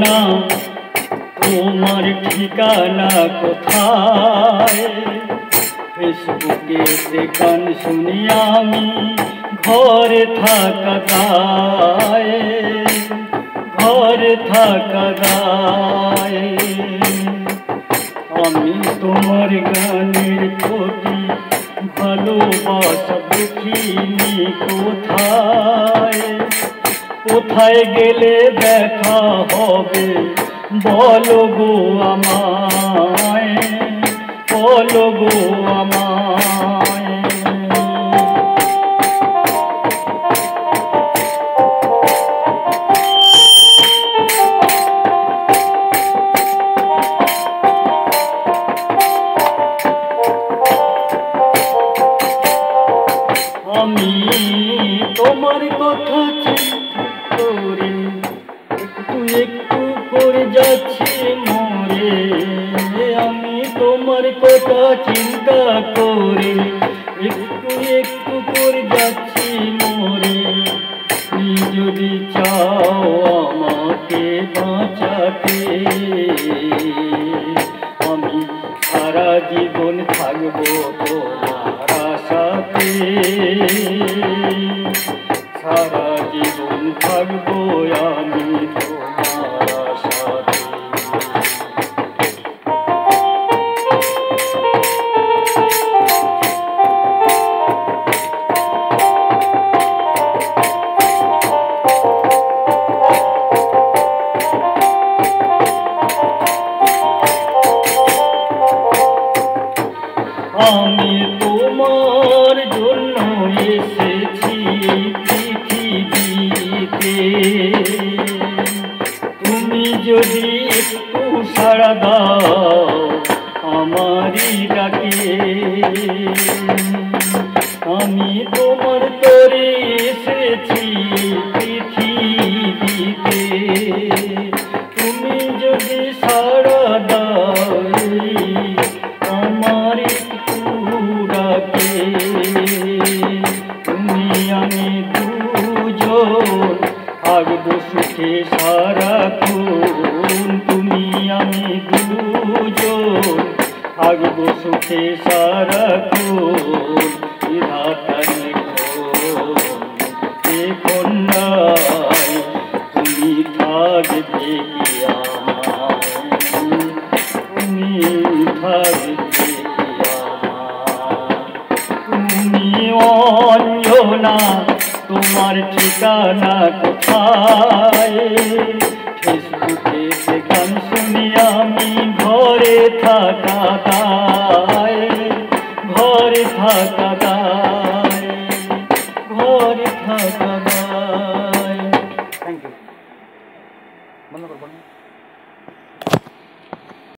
না তোমার ঠিকানা কোথায়। ফেসবুকে গান শুনি আমি ঘরে থাকা দায়, ঘরে থাকা দায়। আমি তোমার গানের প্রতি ভালোবাসা দেখিনি কোথায়। কোথায় গেলে দেখা হবে বলো গো আমায়, বলো গো আমায়। আমি তোমার কথা চিন্তা করে একটু একটু করে যাচ্ছি মরে। আমি তোমার কথা চিন্তা করে একটু একটু করে যাচ্ছি মরে। তুমি যদি চাও আমাকে বাঁচাতে, আমি সারা জীবন থাকবো তোমার আশাতে, সারা জীবন থাকবো আমি তোমার আশাতে। আমি তোমার জন্য এসেছি পৃথিবীতে, তুমি যদি একটু সাড়া দাও আমারই ডাকে। আমি তোমার তরে এসেছি পৃথিবীতে, তুমি যদি সাড়া দাও আমার ডাকে। তুমি আমি দুজন থাকবো সুখে সারাক্ষণ, তুমি আমি দুজন থাকবো সুখে সারাক্ষণ। বিধাতার কন্যায় তুমি থাকবে কি আমায়, তুমি থাকবে অঞ্জনা তোমার ঠিকানা কোথায়। ফেসবুকে গান শুনি আমি ঘরে থাকা